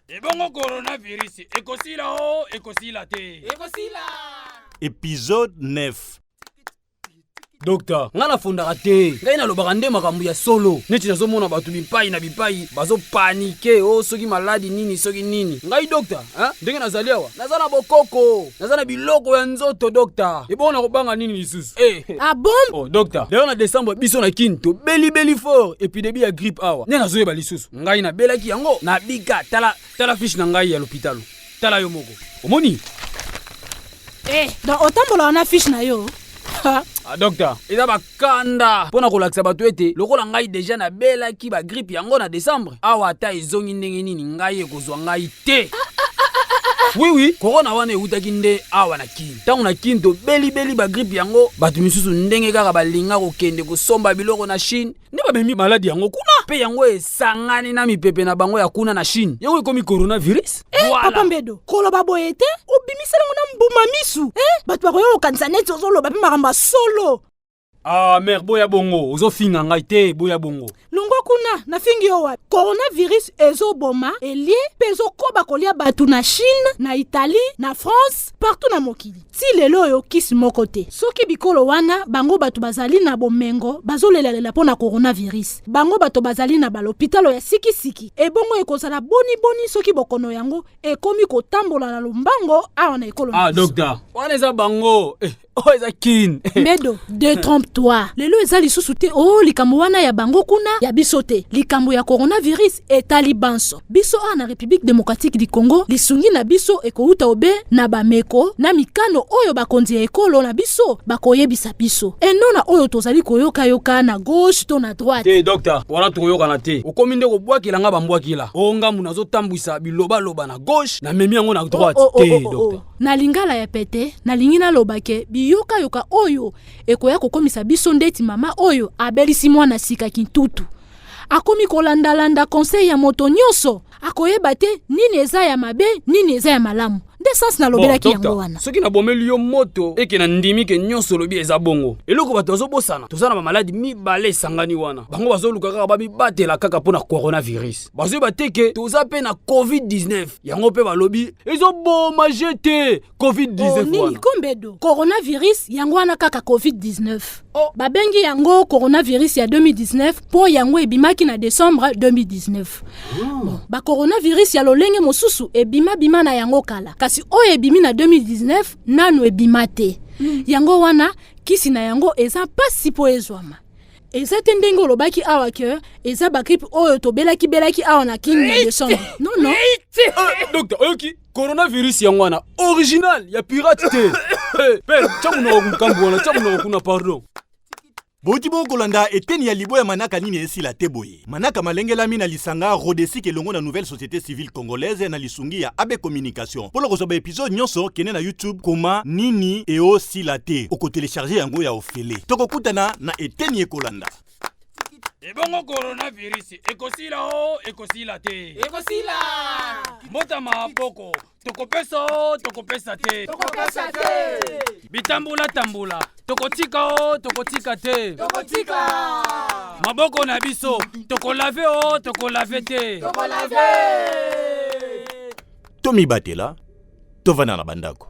Ebongo coronavirus ekosila o ekosila te. Ekosila. Épisode 9. Docteur, ngana fondaka te. Ngai nalobaka nde makambo ya solo. Neti nazomona bato bipai na bipai bazo panike o soki maladi nini soki nini. Ngai docteur, ndenge nazali awa. Naza na bokoko. Naza na biloko ya nzoto docteur. Ebona kobanga nini lisusu? Ah bon? Oh docteur, leo na décembre biso na kinto beli fort épidémie ya grippe awa. Ne nazoyeba lisusu. Ngai na belaki yango na bika tala fiche na ngai ya l'hôpital. Tala yo moko. Omoni? Donc otambola na fiche na yo. Docteur, eza bakanda pona kolakisa bato ete lokola ngai deja na belaki ba grippe yango na décembre awa ata ezongi ndenge nini ngai ekozwa ngai te. Oui, corona wana eutaki nde awa na kini. Tango na kini to beli ba grippe yango bato misusu ndenge kaka balinga kokende kosomba biloko na Chine nde babemi maladi yango kuna pe yango esangani na mipepe na bango ya kuna na Chine yango ekomi coronavirus. Papa Mbedo koloba boye te obimisela ngona mbuma misu bato bakoyo okanisa neti ozoloba pe makambo solo. Ah mère boya bongo ozofinga ngai te boya bongo longwa kuna na fingi yo wa coronavirus ezoboma elie pezo koba kolia batu na Chine na Italie na France partout na mokili ti lelo yo kisi moko te soki bikolo wana bango batu bazali na bomengo bazolelela pona coronavirus bango batu bazali na balopitalo ya siki ebongo ekozala boni soki bokono yango ekomi kotambola na lombango awa na ekolo. Docteur wana eza bango oh eza kin Medo détrompe-toi lelo eza lisusu te likambo wana ya bango kuna ya biso te likambo ya coronavirus etali banso biso na République démocratique du Congo lisungi na biso ekouta obe na bameko na mikano oyo bakonzi ya ekolo na biso bakoyebisa biso enona oyo tozali koyoka na gauche to na droite te. Docteur wana toyoka na te okomi nde kobwakila nga bambwakila ngambu nazotambwisa biloba na gauche na memi yango na droite te. Docteur na lingala ya pete na lingina lobake yoka oyo ekoya kokomisa biso ndeti mama oyo abelisi mwana sika kintutu akomi kolandalanda conseil ya moto nyonso akoyeba te nini eza ya mabe nini eza ya malamu nde sens na lobelaki yango wana soki na bomeli yo moto eke na ndimi ke nyonso lobi eza bongo eloko bato bazobosana toza na bamaladi mibale esangani wana bango bazoluka kaka babibatela kaka mpona coronavirus bazoyeba te ke toza mpe na covid-19 yango mpe balobi ezoboma jete covid-19 nini kombedo coronavirus yango wana kaka covid-19 babengi yango coronavirus ya 2019 mpo yango ebimaki na décembre 2019 ba coronavirus ya lolenge mosusu ebima na yango kala kasi oyo ebimi na 2019 nanu ebima te yango wana kisi na yango eza pasi po ezwama eza te ndenge olobaki awa ke eza bagrippe oyo tobelaki awa na kini na décembre non docteur oyoki coronavirus yango wana original ya pirate te père chamunoko kumkambu wana chamunoko kuna pardon Boti bo kolanda eteni ya libo ya manaka nini esila te boye. Manaka malengelami na lisanga Rodesi kelongo na nouvelle société civile congolaise na lisungi ya AB Communication. Polo kozoba episode nyonso kene na YouTube koma nini eo sila te. Oko télécharger yango ya ofele. Toko kutana na eteni ekolanda. Ebongo coronavirus ekosila o ekosila te. Ekosila. Mbota mapoko tokopesa te. Bitambula tokotika te. Maboko na biso tokolave te. Tomi batela tovana na bandako.